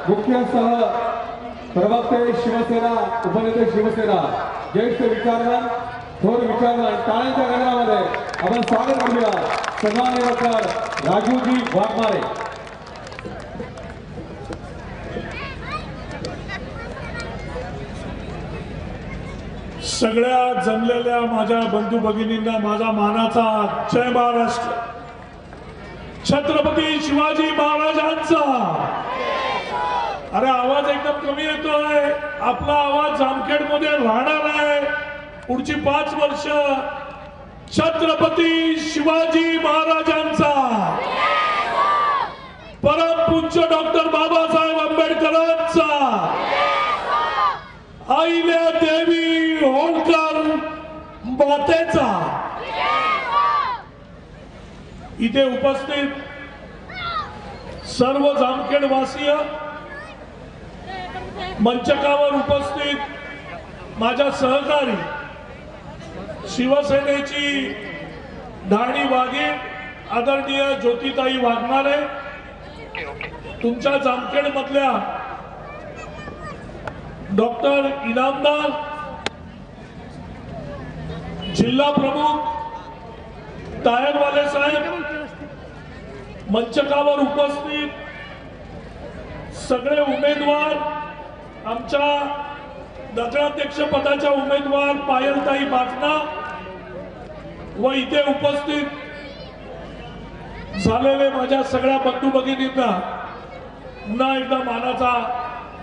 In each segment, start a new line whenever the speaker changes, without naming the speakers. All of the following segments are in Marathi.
मुख्यसह प्रवक्ते शिवसेना उपनेते शिवसेना ज्येष्ठ विचारवान थोर विचारवान टाळ्यांच्या गजरामध्ये आपण स्वागत करूया सन्माननीय डॉक्टर राजूजी वाघमारे।
सगळ्या जमलेल्या माझ्या बंधू भगिनींना माझा मानाचा जय महाराष्ट्र। छत्रपती शिवाजी महाराजांचा। अरे आवाज एकदम कमी येतोय। आपला आवाज जामखेड मध्ये राहणार आहे पुढची 5 वर्ष। छत्रपती शिवाजी महाराजांचा। परमपूज्य डॉक्टर बाबासाहेब आंबेडकरांचा। आईल्या देवी होळकर मातेचा। इथे उपस्थित सर्व जामखेड वासीय, मंचकावर उपस्थित माझ्या सहकारी शिवसेनेची धारणी वाघीण आदरणीय ज्योतिताई वाघमारे, तुमच्या जामखेड मधल्या डॉक्टर इनामदार, जिल्हा प्रमुख टायरवाले साहेब, मंचकावर उपस्थित सगळे उमेदवार, आमच्या नगराध्यक्ष पदाच्या उमेदवार पायलताई बाफना व इथे उपस्थित झालेले माझ्या सगळ्या बंधू भगिनींना पुन्हा एकदा मानाचा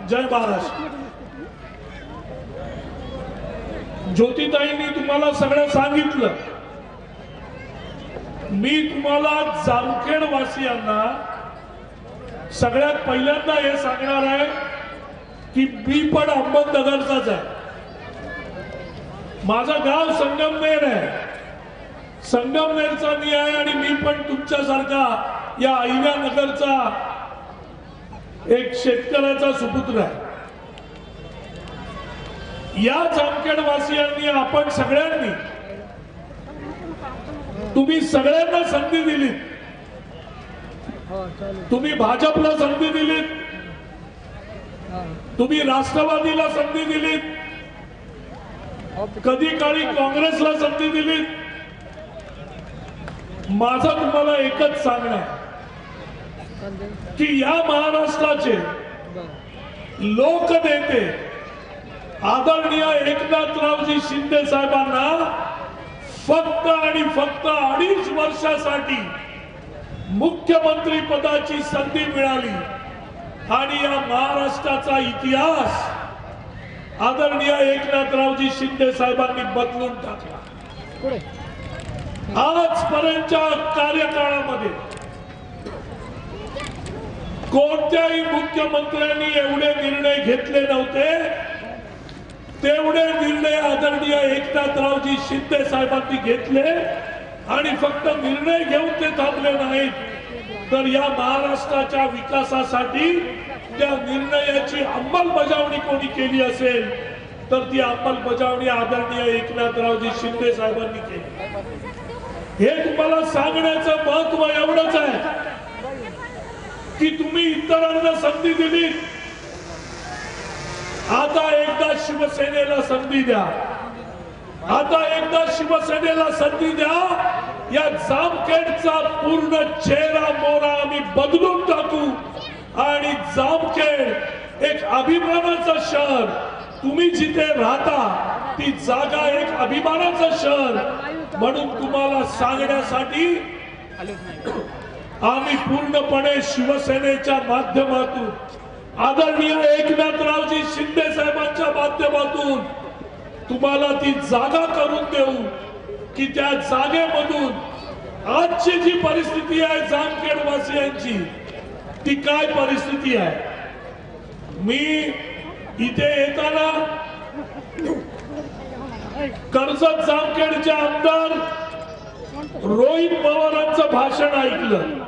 जय महाराष्ट्र। ज्योतिताईंनी तुम्हाला सगळं सांगितलं। मी तुम्हाला जामखेड वासियांना सगळ्यात पहिल्यांदा हे सांगणार आहे की मी पण अहमदनगरचाच आहे। माझं गाव संगमनेर आहे, संगमनेरचा मी आहे आणि मी पण तुमच्यासारखा या अहिल्यानगरचा एक शेतकऱ्याचा सुपुत्र आहे। या जामखेड वासियांनी आपण सगळ्यांनी, तुम्ही सगळ्यांना संधी दिली। तुम्ही भाजपला संधी दिली, तुम्ही राष्ट्रवादीला संधी दिली, कधी काळी काँग्रेसला संधी दिली। माझं तुम्हाला एकच सांगणं आहे की या महाराष्ट्राचे लोकनेते आदरणीय एकनाथरावजी शिंदे साहेबांना फक्त आणि फक्त 2.5 वर्षासाठी मुख्यमंत्री पदाची संधी मिळाली आणि या महाराष्ट्राचा इतिहास आदरणीय एकनाथरावजी शिंदे साहेबांनी बदलून टाकला। आजपर्यंतच्या कार्यकाळामध्ये कोणत्याही मुख्यमंत्र्यांनी एवढे निर्णय घेतले नव्हते। तेवढे निर्णय आदरणीय एकनाथरावजी शिंदे साहेबांनी घेतले आणि फक्त निर्णय घेऊन ते थांबले नाहीत तर या महाराष्ट्राच्या विकासासाठी त्या निर्णयाची अंमलबजावणी कोणी केली असेल तर ती अंमलबजावणी आदरणीय एकनाथरावजी शिंदे साहेबांनी केली। हे तुम्हाला सांगण्याचं महत्व एवढंच आहे की तुम्ही इतरांना संधी दिली, आता एकदा शिवसेनेला संधी द्या। आता एकदा शिवसेनेला संधी द्या। या जामखेडचा पूर्ण चेहरा मोहरा आम्ही बदलून टाकू आणि जामखेड एक अभिमानाचं शहर, तुम्ही जिथे राहता ती जागा एक अभिमानाचं शहर म्हणून तुम्हाला सांगण्यासाठी आम्ही पूर्णपणे शिवसेनेच्या माध्यमातून आदरणीय एकनाथरावजी शिंदे साहेबांच्या माध्यमातून तुम्हाला ती जागा करून देऊ की त्या जागेमधून आजची जी परिस्थिती आहे जामखेड वासियांची ती काय परिस्थिती आहे। मी इथे येताना कर्जत जामखेडचे आमदार रोहित पवारांचं भाषण ऐकलं।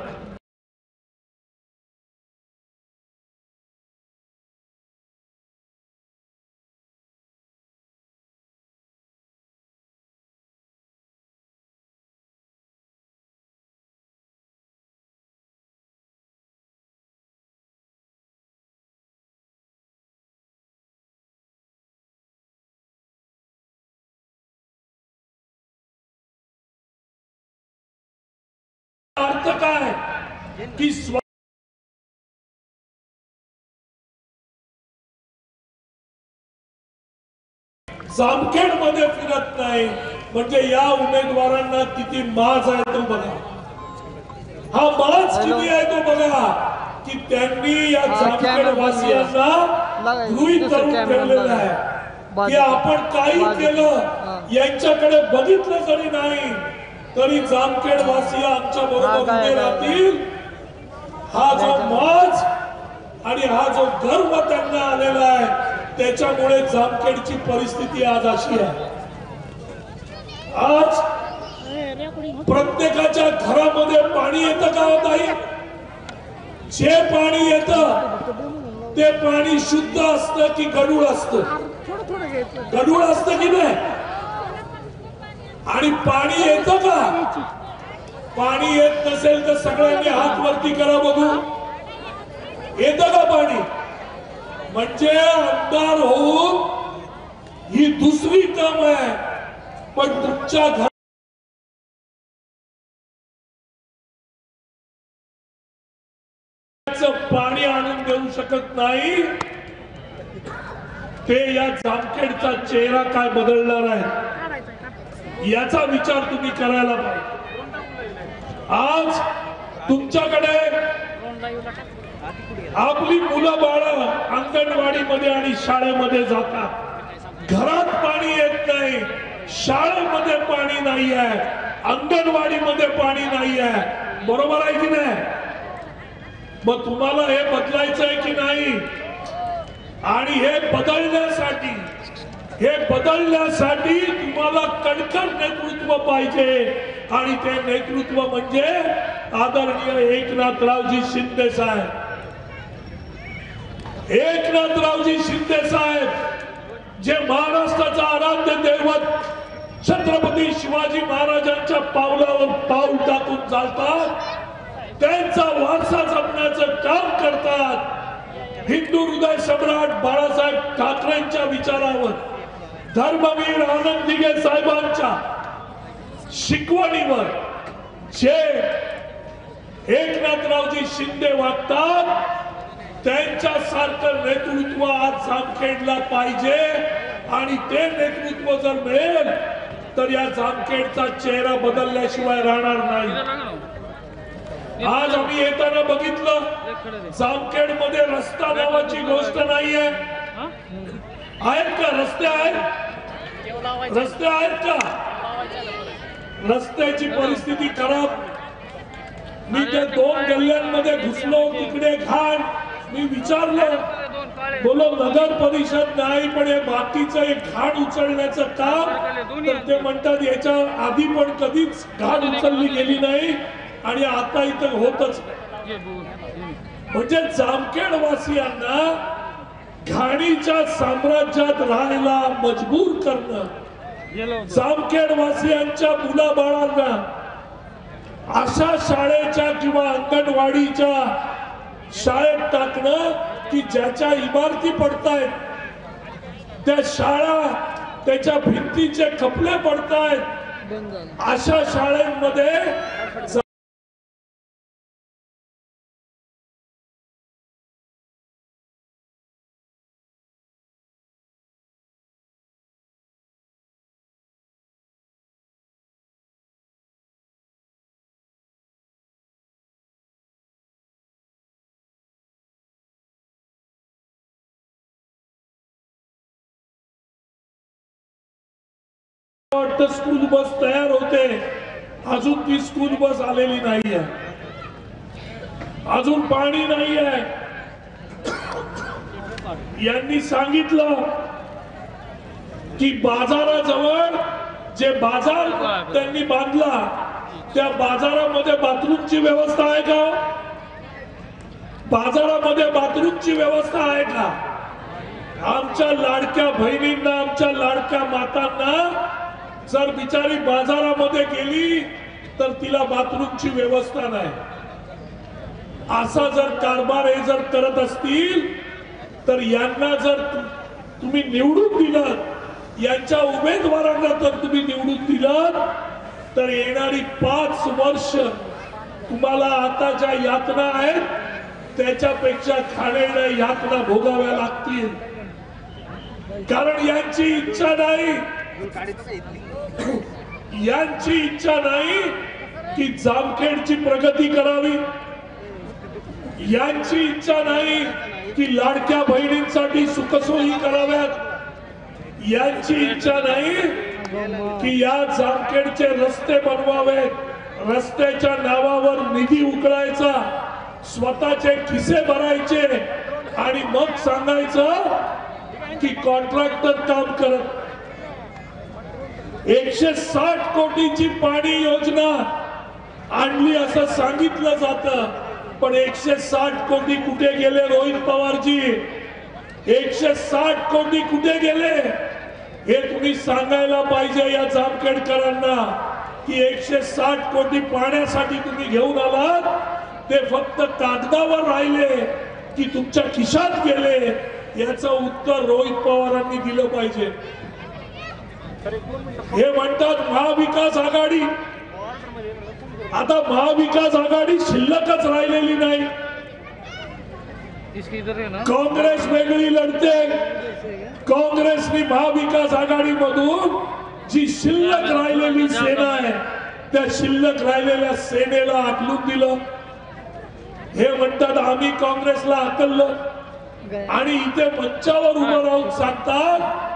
अर्थ काय की जामखेड मध्ये फिरत नाही म्हणजे या उमेदवारांना किती माज आहे तो बघा, हा माज किती आहे तो बघा की त्यांनी या जामखेड वासियांना गृहीत करून ठेवलेलं आहे की आपण काही केलं यांच्याकडे बघितलं जरी नाही तरी जामखेड वासी आमच्या बरोबर उभे राहतील. हा जो माज आणि हा जो गर्व त्यांना आलेला आहे त्याच्यामुळे जामखेडची परिस्थिती आज अशी आहे. आज प्रत्येकाच्या घरामध्ये पाणी येतं का होत आहे? जे पाणी येतं ते पाणी शुद्ध असतं की गढूळ असतं? गढूळ असतं की नाही? आणि पाणी येतं का? पाणी येत नसेल तर सगळ्यांनी हात वरती करा बघू. येतं का पाणी? म्हणजे आमदार होऊन ही दुसरी टर्म आहे पण तुमच्या घरात पाणी आणून देऊ शकत नाही. ते या जामखेडचा चेहरा काय बदलणार आहे याचा विचार तुम्ही करायला पाहिजे. आज तुमच्याकडे आपली मुलं बाळं अंगणवाडीमध्ये आणि शाळेमध्ये जातात, घरात पाणी येत नाही, शाळेमध्ये पाणी नाही आहे, अंगणवाडीमध्ये पाणी नाही आहे, बरोबर आहे की नाही? मग तुम्हाला हे बदलायचं आहे की नाही? आणि हे बदलण्यासाठी तुम्हाला कणखर नेतृत्व पाहिजे आणि ते नेतृत्व म्हणजे आदरणीय एकनाथरावजी शिंदे साहेब. एकनाथरावजी शिंदे साहेब जे महाराष्ट्राचा आराध्य दैवत छत्रपती शिवाजी महाराजांच्या पावलावर पाऊल टाकून चालतात, त्यांचा वारसा जपण्याचं काम करतात. हिंदू हृदय सम्राट बाळासाहेब ठाकरेंच्या विचारावर, धर्मवीर आनंद दिघे साहेबांच्या शिकवणीवर जे एकनाथरावजी शिंदे वागतात त्यांच्यासारखं नेतृत्व आज जामखेडला पाहिजे. आणि ते नेतृत्व जर मिळेल तर या जामखेडचा चेहरा बदलल्याशिवाय राहणार नाही. आज आम्ही येताना बघितलं जामखेड मध्ये रस्ता नावाची गोष्ट नाहीये. आहेत का रस्ते? आहेत रस्ते? आहेत का? रस्त्याची परिस्थिती खराब. मी त्या 2 गल्ल्यांमध्ये घुसलो, तिकडे घाण. मी विचारलं, बोलो नगर परिषद नाही पण हे मातीचं एक घाण उचलण्याचं काम, तर ते म्हणतात याच्या आधी पण कधीच घाण उचलली गेली नाही आणि आता इथं होतच नाही. म्हणजे जामखेड वासियांना घाणीच्या साम्राज्यात राहायला मजबूर करणं, जामखेड वासियांच्या मुलाबाळांना अशा शाळेच्या किंवा अंगणवाडीच्या शाळेत टाकणं की ज्याच्या इमारती पडतायत, त्या शाळा त्याच्या भिंतीचे खपले पडतायत, अशा शाळेमध्ये स्कूल बस तयार होते, अजून ती स्कूल बस आलेली नाहीये, अजून पाणी नाहीये. यांनी सांगितलं की बाजाराजवळ जे बाजार त्यांनी बांधला त्या बाजारामध्ये बाथरूमची व्यवस्था आहे का? बाजारामध्ये बाथरूमची व्यवस्था आहे का? आमच्या लाडक्या बहिणींना, आमच्या लाडक्या मातांना जर बिचारी बाजारामध्ये गेली तर तिला बाथरूमची व्यवस्था नाही. असा जर कारभार हे जर करत असतील तर यांना जर तुम्ही निवडून दिलं, यांच्या उमेदवारांना जर तुम्ही निवडून दिलं तर येणारी 5 वर्ष तुम्हाला आता ज्या यातना आहेत त्याच्यापेक्षा खाण्याच्या यातना भोगाव्या लागतील. कारण यांची इच्छा नाही की जामखेडची प्रगती करावी. यांची इच्छा नाही की लाडक्या बहिणींसाठी सुखसोयी कराव्यात. यांची इच्छा नाही की या जामखेडचे रस्ते बनवावेत. रस्त्याच्या नावावर निधी उकळायचा, स्वतःचे खिसे भरायचे आणि मग सांगायचं की कॉन्ट्रॅक्टर काम करत. 160 कोटीची पाणी योजना आणली असं सांगितलं जातं, पण 160 कोटी कुठे गेले रोहित पवारजी? 160 कोटी कुठे गेले हे तुम्ही सांगायला पाहिजे या जामखेडकरांना. की 160 कोटी पाण्यासाठी तुम्ही घेऊन आलात, ते फक्त कागदावर राहिले की तुमच्या खिशात गेले, याचं उत्तर रोहित पवारांनी दिलं पाहिजे. हे म्हणतात महाविकास आघाडी. आता महाविकास आघाडी शिल्लकच राहिलेली नाही. काँग्रेस वेगळी लढते. काँग्रेसनी महाविकास आघाडीमधून जी शिल्लक राहिलेली सेना आहे त्या शिल्लक राहिलेल्या सेनेला हाकलून दिलं. हे म्हणतात आम्ही काँग्रेसला हाकललं आणि इथे मंचावर उभं राहून सांगतात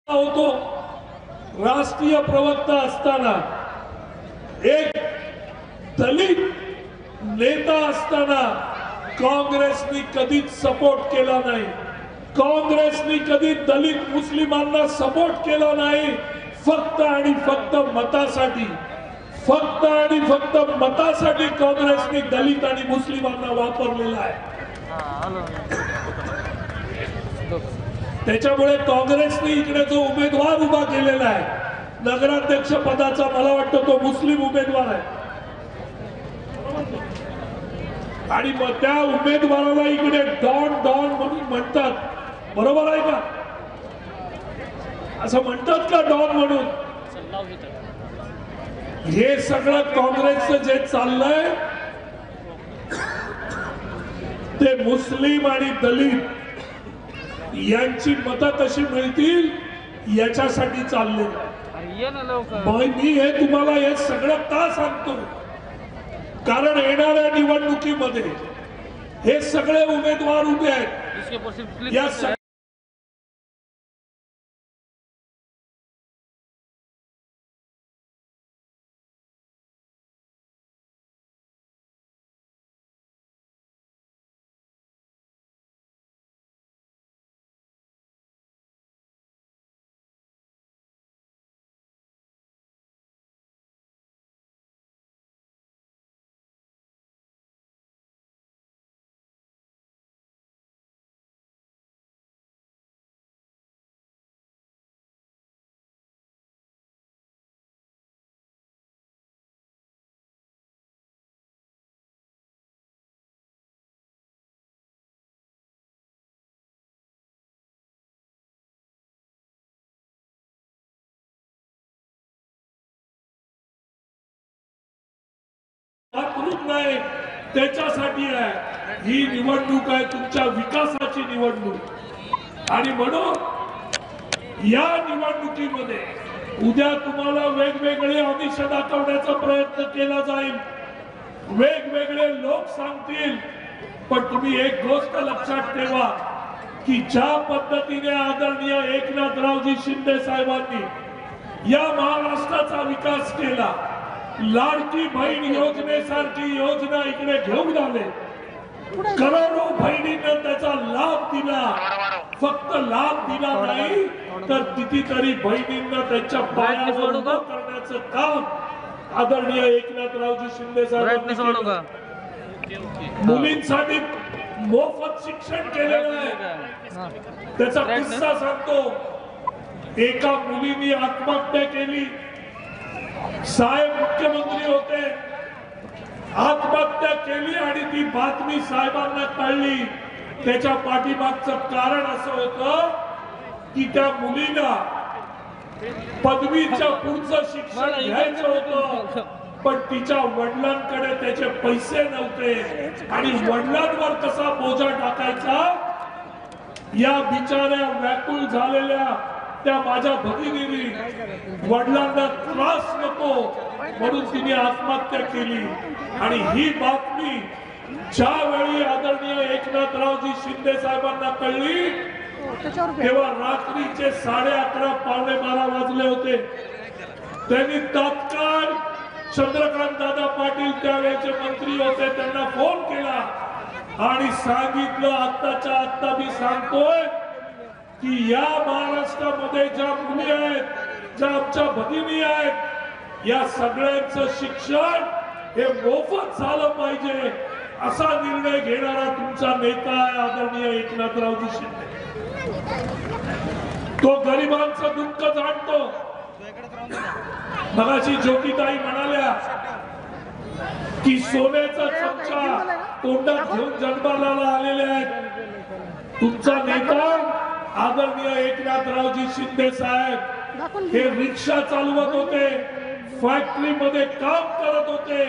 होतो. राष्ट्रीय प्रवक्ता असताना, एक दलित नेता असताना काँग्रेसनी कधीच सपोर्ट केला नाही. काँग्रेसनी कधी दलित मुस्लिमांना सपोर्ट केला नाही. फक्त आणि फक्त मतासाठी, फक्त आणि फक्त मतासाठी काँग्रेसनी दलित आणि मुस्लिमांना वापरलेला आहे. त्याच्यामुळे काँग्रेसने इकडे जो उमेदवार उभा केलेला आहे नगराध्यक्ष पदाचा, मला वाटतं तो मुस्लिम उमेदवार आहे. आणि मग त्या उमेदवाराला इकडे डॉन डॉन म्हणून म्हणतात. बरोबर आहे का? असं म्हणतात का डॉन म्हणून? हे सगळं काँग्रेसचं जे चाललंय ते मुस्लिम आणि दलित यांची मतं कशी मिळतील याच्यासाठी चालले. मी हे तुम्हाला हे सगळं का सांगतो? कारण येणाऱ्या निवडणुकीमध्ये हे सगळे उमेदवार उभे आहेत. या नाही, त्याच्यासाठी आहे ही निवडणूक. आहे तुमच्या विकासाची निवडणूक. आणि म्हणून या निवडणुकीमध्ये उद्या तुम्हाला वेगवेगळे आमिष दाखवण्याचा प्रयत्न केला जाईल. वेगवेगळे लोक सांगतील, पण तुम्ही एक गोष्ट लक्षात ठेवा की ज्या पद्धतीने आदरणीय एकनाथरावजी शिंदे साहेबांनी या महाराष्ट्राचा विकास केला, लाडकी बहीण योजनेसारखी योजना इकडे घेऊन आले, करोडो बहिणींना त्याचा लाभ दिला. फक्त लाभ दिला नाही तर कितीतरी बहिणींना त्यांच्या पायावर उभं करण्याचं काम आदरणीय एकनाथरावजी शिंदे साहेबांनी मुलींसाठी मोफत शिक्षण केलेलं आहे. त्याचा किस्सा सांगतो. एका मुलीने आत्महत्या केली, साहेब मुख्यमंत्री होते, आत्महत्या केली आणि ती बातमी साहेबांना कळली। त्याच्या पाठीमागचं कारण असं होतं की त्या मुलीला पदवीच्या पुढचं शिक्षण घ्यायचं होतं, पण तिच्या वडिलांकडे त्याचे पैसे नव्हते आणि वडिलांवर कसा बोजा टाकायचा या बिचाऱ्या व्याकुळ झालेल्या त्या माझ्या भगिनीने वडिलांना त्रास नको म्हणून तिने आत्महत्या केली। आणि ही बातमी ज्यावेळी आदरणीय एकनाथरावजी शिंदे साहेबांना कळली तेव्हा रात्रीचे 11:30 पावणे 12 वाजले होते। त्यांनी तात्काळ चंद्रकांत दादा पाटील त्यावेळेचे मंत्री होते त्यांना फोन केला आणि सांगितलं आत्ताच्या आत्ता मी सांगतोय की या महाराष्ट्रामध्ये ज्या मुली आहेत, ज्या आमच्या भगिनी आहेत, या सगळ्यांचं शिक्षण हे मोफत झालं पाहिजे असा निर्णय घेणारा तुमचा नेता आहे आदरणीय एकनाथरावजी शिंदे। तो गरिबांचं दुःख जाणतो। मगाशी ज्योतिताई म्हणाल्या की सोन्याचा चमचा तोंडात घेऊन जन्माला आलेले आहेत। तुमचा नेता आदरणीय एकनाथरावजी शिंदे साहेब हे रिक्षा चालवत होते, फॅक्टरी मध्ये काम करत होते।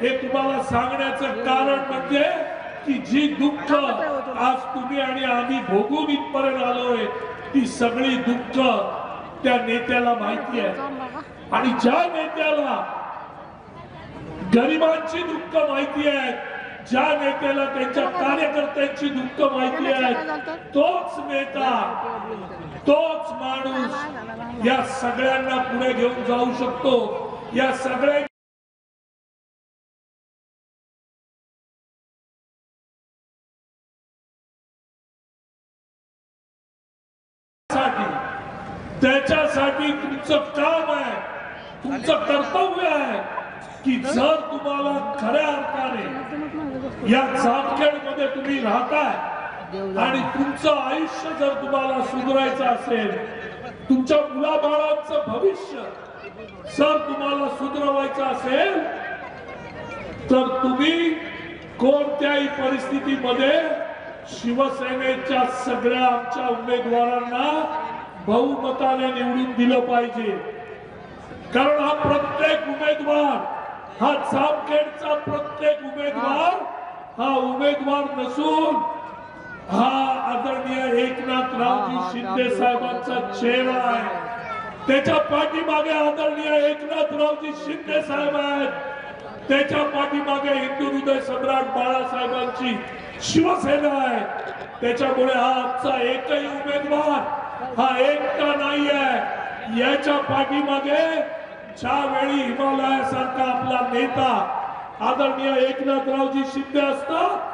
हे तुम्हाला सांगण्याचं कारण म्हणजे की जी दुःख आज तुम्ही आणि आम्ही भोगून इथपर्यंत आलोय ती सगळी दुःख त्या नेत्याला माहिती आहे। आणि ज्या नेत्याला गरिबांची दुःख माहिती आहे, ज्या नेत्याला त्यांच्या कार्यकर्त्यांची दुःख माहिती आहे, तोच नेता, तोच माणूस या सगळ्यांना पुढे घेऊन जाऊ शकतो। या सगळ्या त्याच्यासाठी तुमचं काम आहे, तुमचं कर्तव्य आहे की जर तुम्हाला खऱ्या अर्थाने या जामखेडमध्ये तुम्ही राहताय आणि तुमचं आयुष्य जर तुम्हाला सुधारायचं असेल, तुमच्या मुलाबाळांचं भविष्य जर तुम्हाला सुधारायचं असेल तर तुम्ही कोणत्याही परिस्थितीमध्ये शिवसेनेच्या सगळ्या आमच्या उमेदवारांना बहुमताने निवडून दिलं पाहिजे। कारण हा प्रत्येक उमेदवार, हा जामखेडचा प्रत्येक उमेदवार हा उमेदवार नसून हा आदरणीय एकनाथरावजी शिंदे साहेबांचा चेहरा आहे। त्याच्या पाठीमागे आदरणीय एकनाथरावजी शिंदे साहेब आहेत, त्याच्या पाठीमागे हिंदू हृदय सम्राट बाळासाहेबांची शिवसेना आहे। त्याच्यामुळे हा आमचा एकही उमेदवार हा एकटा नाही आहे। याच्या पाठीमागे ज्यावेळी हिमालयासारखा आपला नेता आदरणीय एकनाथरावजी शिंदे असतात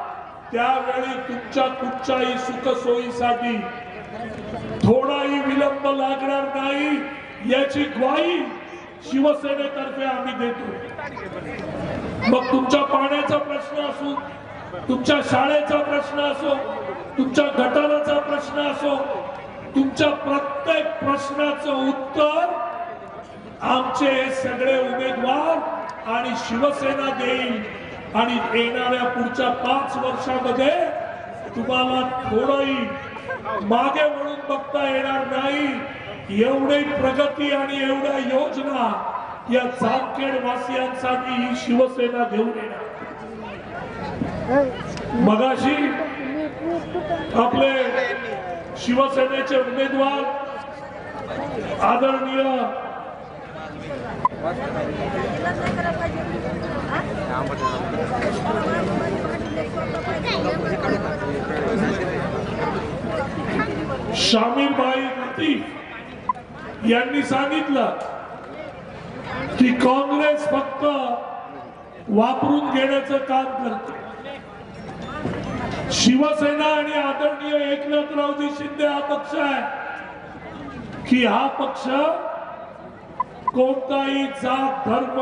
त्यावेळी तुमच्या कुठच्याही सुखसोयीसाठी थोडाही विलंब लागणार नाही याची ग्वाही शिवसेनेतर्फे आम्ही देतो। मग तुमच्या पाण्याचा प्रश्न असो, तुमच्या शाळेचा प्रश्न असो, तुमच्या गटाराचा प्रश्न असो, तुमच्या प्रत्येक प्रश्नाचं उत्तर आमचे हे सगळे उमेदवार आणि शिवसेना देईल। आणि येणाऱ्या पुढच्या 5 वर्षामध्ये तुम्हाला थोडंही मागे वळून बघता येणार नाही। एवढी प्रगती आणि एवढ्या योजना या जामखेड वासियांसाठी ही शिवसेना घेऊन येणार। मगाशी आपले शिवसेनेचे उमेदवार आदरणीय शामीरबाई लतीफ यांनी सांगितलं की काँग्रेस फक्त वापरून घेण्याचं काम करते। शिवसेना आणि आदरणीय एकनाथरावजी शिंदे हा पक्ष आहे की हा पक्ष कोणताही जात धर्म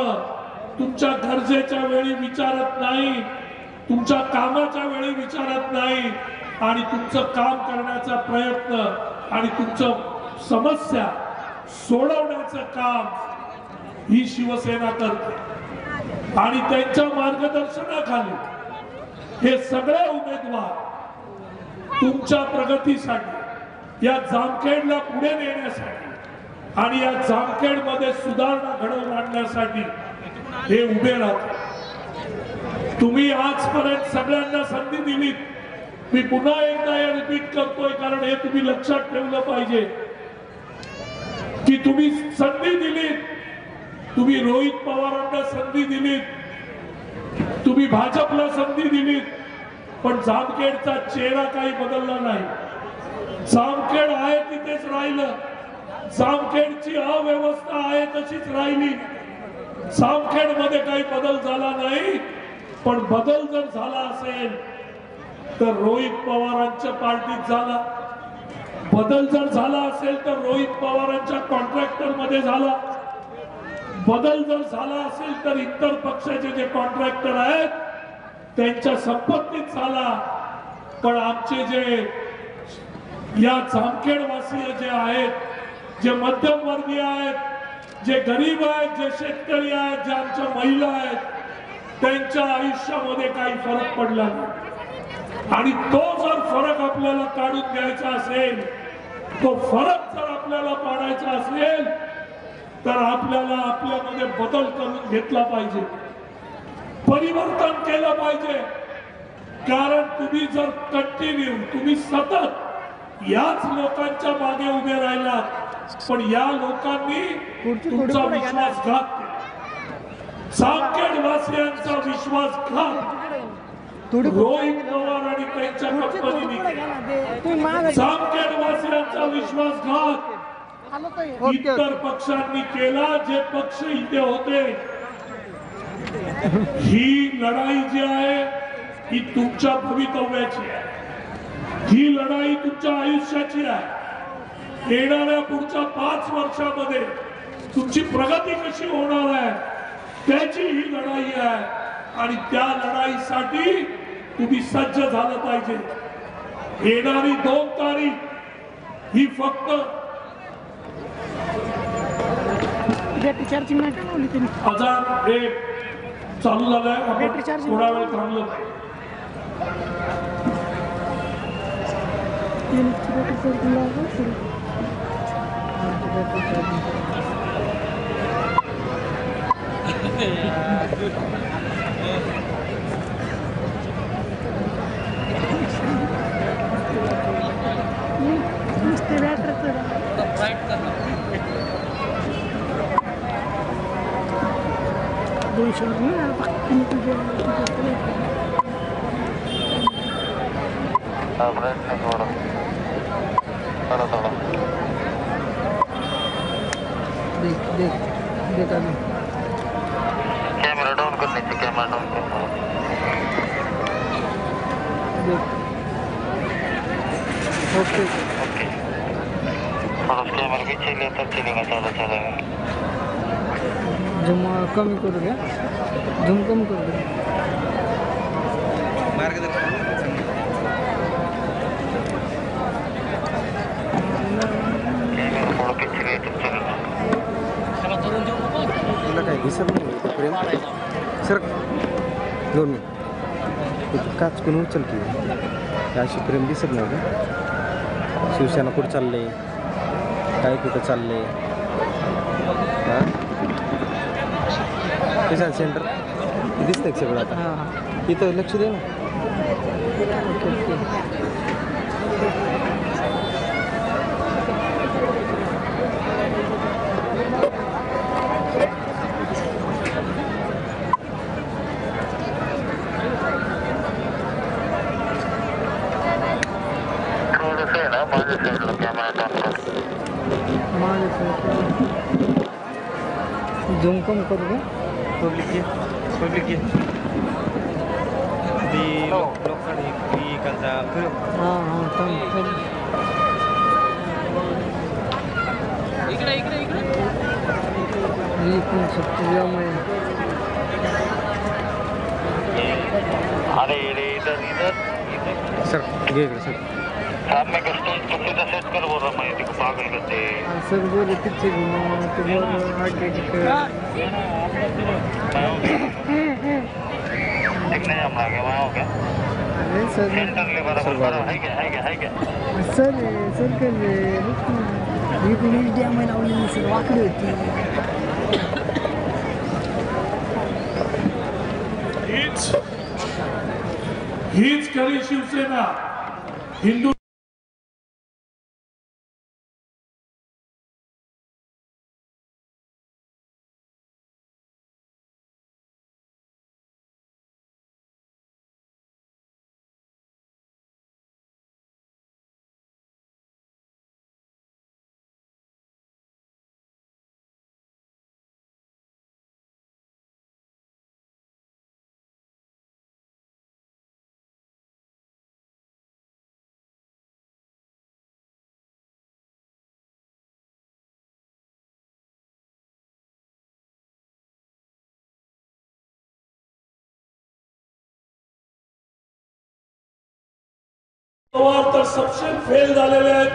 तुमच्या गरजेच्या वेळी विचारत नाही, तुमच्या कामाच्या वेळी विचारत नाही आणि तुमचं काम करण्याचा प्रयत्न आणि तुमचं समस्या सोडवण्याचं काम ही शिवसेना करते आणि त्यांच्या मार्गदर्शनाखाली हे सगळे उमेदवार तुमच्या प्रगतीसाठी या जामखेडला पुढे नेण्यासाठी आणि या जामखेडमध्ये सुधारणा घडवून आणण्यासाठी हे उभे राहतात। तुम्ही आजपर्यंत सगळ्यांना संधी दिलीत। मी पुन्हा एकदा हे रिपीट करतोय कारण हे तुम्ही लक्षात ठेवलं पाहिजे की तुम्ही संधी दिलीत, तुम्ही रोहित पवारांना संधी दिलीत, तुम्ही भाजपला संधी दिलीत, पण जामखेडचा चेहरा काही बदलला नाही। जामखेड आहे तिथेच राहिलं, जामखेडची अव्यवस्था आहे तशीच राहिली, जामखेड मध्ये काही बदल झाला नाही। पण बदल जर झाला असेल तर रोहित पवारांच्या पार्टीत झाला, बदल जर झाला असेल तर रोहित पवारांच्या कॉन्ट्रॅक्टर मध्ये झाला, बदल जर झाला असेल तर इतर पक्षाचे जे कॉन्ट्रॅक्टर आहेत त्यांच्या संपत्तीत झाला। पण आमचे जे या जामखेड वासीय जे आहेत, जे मध्यमवर्गीय आहेत, जे गरीब आहेत, जे शेतकरी आहेत, जे आमच्या महिला आहेत, त्यांच्या आयुष्यामध्ये काही फरक पडला नाही। आणि तो जर फरक आपल्याला काढून घ्यायचा असेल, तो फरक जर आपल्याला पाडायचा असेल तर आपल्याला आपल्यामध्ये बदल करून घेतला पाहिजे, परिवर्तन केलं पाहिजे। कारण तुम्ही जर कंटिन्यू, तुम्ही सतत याच लोकांच्या मागे उभे राहिलात, पण या लोकांनी तुमचा विश्वासघात केला, जामखेड वासियांचा विश्वासघात रोहित पवार आणि त्यांच्या कंपनीने केला, जामखेड वासियांचा विश्वासघात इतर पक्षांनी केला, जे पक्ष इथे होते। ही लढाई जी आहे ही तुमच्या भवितव्याची आहे, ही लढाई तुमच्या आयुष्याची आहे। येणाऱ्या पुढच्या 5 वर्षामध्ये तुमची प्रगती कशी होणार आहे त्याची ही लढाई आहे आणि त्या लढाईसाठी तुम्ही सज्ज झालं पाहिजे। येणारी 2 तारीख ही फक्त हजार एक चालू झालाय, आपण थोडा वेळ थांबलो।
कैमरा डाउन करने से कैमरा डाउन कर ओके ओके थोड़ा कैमरा पीछे ले तब चलेगा, चलो चलेगा।
झूम कमी करू द्या, झूम कमी करू द्या।
थोड़ा पीछे ले तब चलेगा।
तुला काय दिसत नाही प्रेम सर 2 मिनिट काच कोण उचल की अशी प्रेम दिसत नाही का? शिवसेना कुठं चाललंय, काय कुठं चाललंय? हां किसान सेंटर दिसतंय सगळं आता, इथं लक्ष दे ना। ओके ओके झूम कम करू का?
सोडली ती लोकांनी इकडचा
हां हां
इकडे
पण सत्यामय
अरे इधर इधर
सर ये सर
साहब मैं कस्टम तुमने तो सेट कर बोल रहा मैं देखो पागल करते
सर बोले पीछे घूमो तो बोलो आगे
देखने हम आ गए वहाँ हो गया
अरे सर
सेंटर ले बराबर है क्या
सर सर कर मी पुलिस डॅम लावली सर वाकडी होती
हीच खरी शिवसेना हिंदू पवार तर सबसे फेल झालेले आहेत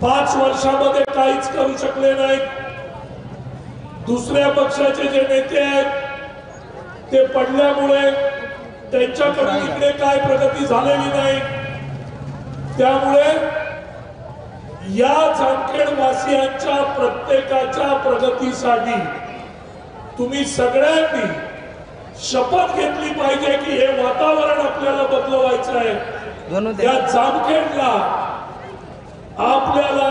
5 वर्षामध्ये काहीच करू शकले नाहीत दुसऱ्या पक्षाचे जे नेते आहेत ते पडल्यामुळे त्यांच्याकडून इकडे काय प्रगती झालेली नाही त्यामुळे या जामखेड वासियांच्या प्रत्येकाच्या प्रगतीसाठी तुम्ही सगळ्यांनी शपथ घेतली पाहिजे की हे वातावरण आपल्याला बदलवायचं आहे या जामखेडला आपल्याला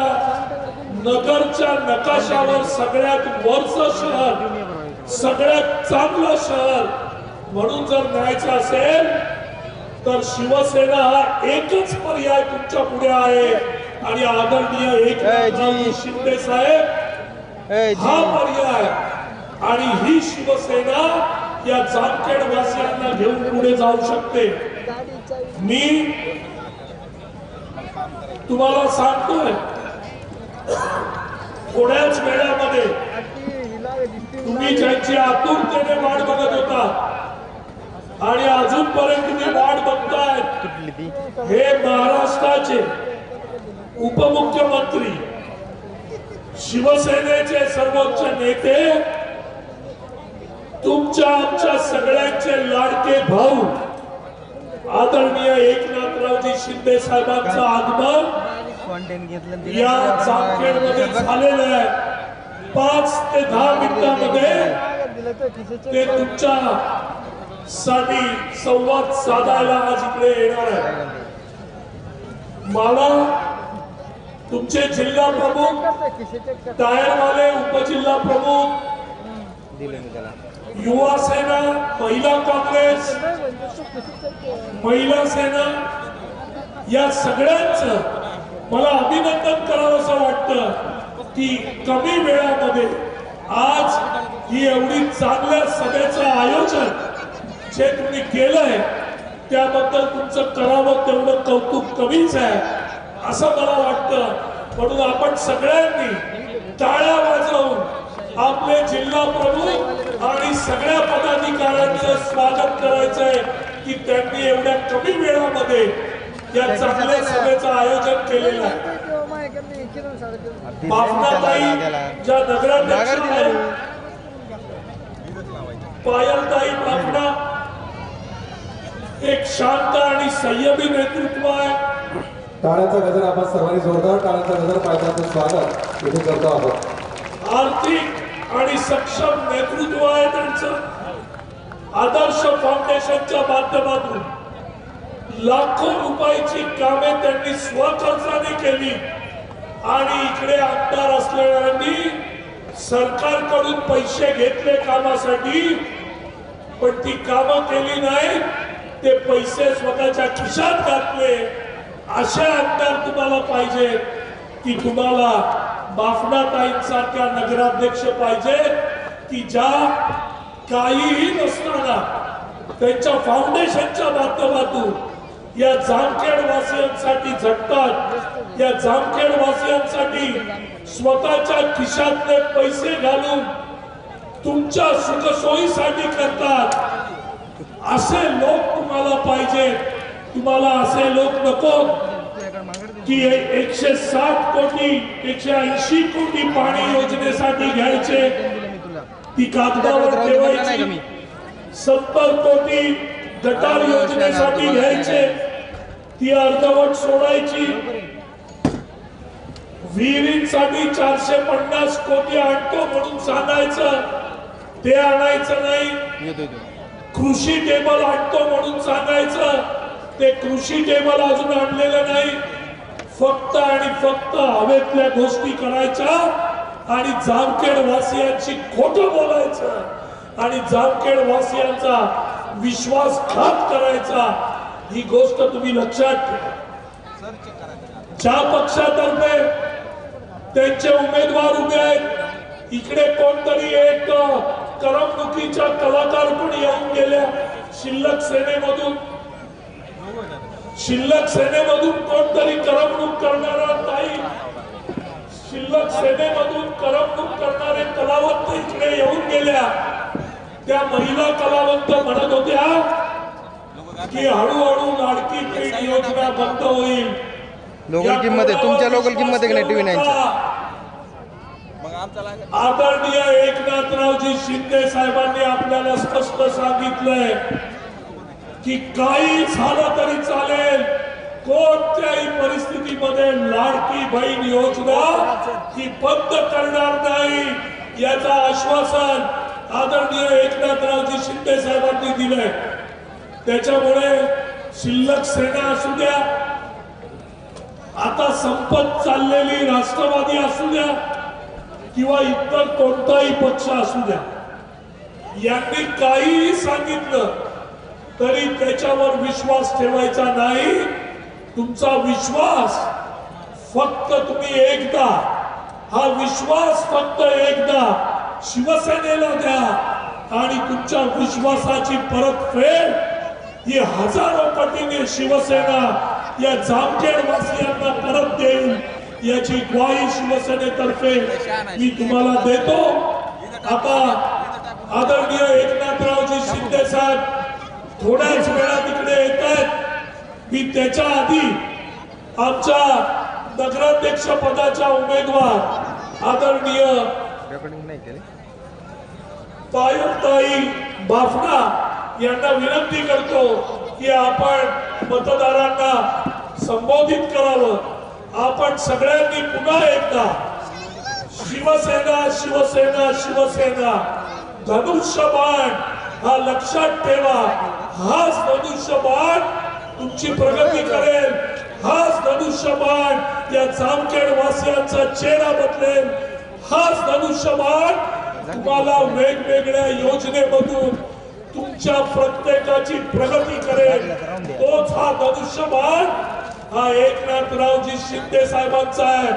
नगरच्या नकाशावर सगळ्यात वरचं शहर सगळ्यात चांगलं शहर म्हणून जर न्यायचं असेल तर शिवसेना हा एकच पर्याय तुमच्या पुढे आहे आणि आदरणीय एकनाथ शिंदे साहेब हा पर्याय आणि ही शिवसेना या जामखेड वासियांना घेऊन पुढे जाऊ शकते मी तुम्हाला सांगतोय थोड्याच वेळामध्ये तुम्ही ज्यांची आतुरतेने वाट बघत होता आणि अजूनपर्यंत तुम्ही वाट बघताय हे महाराष्ट्राचे उपमुख्यमंत्री शिवसेनेचे सर्वोच्च नेते तुमच्या आमच्या सगळ्यांचे लाडके भाऊ आदरणीय एकनाथरावजी शिंदे साहेबांचं आगमन या जामखेड मध्ये झालेलं आहे 5 ते 10 मिनिटांमध्ये ते तुमच्या साठी संवाद साधायला आज इकडे येणार आहे मला तुमचे जिल्हा प्रमुख टायरवाले उपजिल्हा प्रमुख युवा सेना महिला काँग्रेस महिला सेना या सगळ्यांचं मला अभिनंदन करावं असं वाटतं की कमी वेळामध्ये आज ही एवढी चांगल्या सभेचं आयोजन जे तुम्ही केलंय त्याबद्दल तुमचं करावं तेवढं कौतुक कमीच आहे असं मला वाटतं म्हणून आपण सगळ्यांनी टाळ्या वाजवून आपले जिल्हा प्रमुख आणि सगळ्या पदाधिकाऱ्यांचं स्वागत करायचंय की त्यांनी एवढ्या कमी वेळामध्ये या चांगल्या सभेचं आयोजन केलेलं आहे बाफनाताई ज्या नगराध्यक्ष आहेत पायलताई बाफना एक शांत आणि संयमी नेतृत्व आहे
टाळ्याचा गजर आपण सर्वांनी जोरदार टाळ्याचा गजर पायथ्याचं स्वागत इथे करतो आहोत
आर्थिक आणि सक्षम नेतृत्व आहे त्यांचं आदर्श फाउंडेशनच्या माध्यमातून लाखो रुपयाची कामे त्यांनी स्वखर्चाने केली आणि इकडे आमदार असलेल्यांनी सरकारकडून पैसे घेतले कामासाठी पण ती कामं केली नाही ते पैसे स्वतःच्या खिशात घातले असे आमदार तुम्हाला पाहिजे की तुम्हाला बाफनाताईंसारख्या नगराध्यक्ष पाहिजे की ज्या काहीही नसताना त्यांच्या फाउंडेशनच्या माध्यमातून या जामखेड वासियांसाठी झटतात या जामखेड वासियांसाठी स्वतःच्या खिशातले पैसे घालून तुमच्या सुखसोयीसाठी करतात असे लोक तुम्हाला पाहिजे तुम्हाला असे लोक नको की 160 कोटी 180 कोटी पाणी योजनेसाठी घ्यायचे, ती कागदावर ठेवायची, 70 कोटी गटार योजनेसाठी घ्यायचे, ती अर्धवट सोडायची, विहिरींसाठी 450 कोटी आणतो म्हणून सांगायचं, ते आणायचं नाही, कृषी टेबल आणतो म्हणून सांगायचं, ते कृषी टेबल अजून आणलेलं नाही, फक्त आणि फक्त हवेतल्या गोष्टी करायच्या आणि जामखेड वासियांची खोटं बोलायचं आणि जामखेड वासियांचा विश्वासघात करायचा, ही गोष्ट तुम्ही लक्षात ठेवा. ज्या पक्षातर्फे त्यांचे उमेदवार उभे आहेत, इकडे कोणतरी एक करमणुकीच्या कलाकार पण येऊन गेल्या शिल्लक सेनेमधून कोणतरी करमणूक करणारा ताई, शिल्लक सेनेमधून करमणूक करणारे कलावंत इकडे येऊन गेल्या. त्या महिला कलावंत म्हणत होत्या की हळूहळू लाडकी बहीण योजना बंद होईल.
लोकल किंमत आहे, तुमच्या लोकल किंमत आहे की नाही टीव्ही 9ची?
आदरणीय एकनाथरावजी शिंदे साहेबांनी आपल्याला स्पष्ट सांगितलंय की काही झालं तरी चालेल, कोणत्याही परिस्थितीमध्ये लाडकी बहीण योजना ही बंद करणार नाही, याचं आश्वासन आदरणीय एकनाथरावजी शिंदे साहेबांनी दिलंय. त्याच्यामुळे शिल्लक सेना असू द्या, आता संपत चाललेली राष्ट्रवादी असू द्या किंवा इतर कोणताही पक्ष असू द्या, यांनी काहीही सांगितलं तरी त्याच्यावर विश्वास ठेवायचा नाही. तुमचा विश्वास फक्त तुम्ही एकदा, हा विश्वास फक्त एकदा शिवसेनेला द्या आणि तुमच्या विश्वासाची परतफेड ही हजारो पटीने शिवसेना या जामखेड वासियांना परत देईल, याची ग्वाही शिवसेनेतर्फे मी तुम्हाला देतो. आता आदरणीय एकनाथरावजी शिंदे साहेब थोड्याच वेळात इकडे येत आहेत. मी त्याच्या आधी आमच्या नगराध्यक्ष पदाच्या उमेदवार आदरणीय ताई बाफना यांना विनंती करतो की आपण मतदारांना संबोधित करावं. आपण सगळ्यांनी पुन्हा एकदा शिवसेना शिवसेना शिवसेना, धनुष्यबाण हा लक्षात ठेवा. हाच धनुष्यबाण तुमची प्रगती करेल, हाच धनुष्यबाण या जामखेड वासियांचा चेहरा बदलेल, हाच धनुष्यबाण तुम्हाला वेगवेगळ्या योजनेमधून तुमच्या प्रत्येकाची प्रगती करेल. तोच हा धनुष्यबाण हा एकनाथरावजी शिंदे साहेबांचा आहे.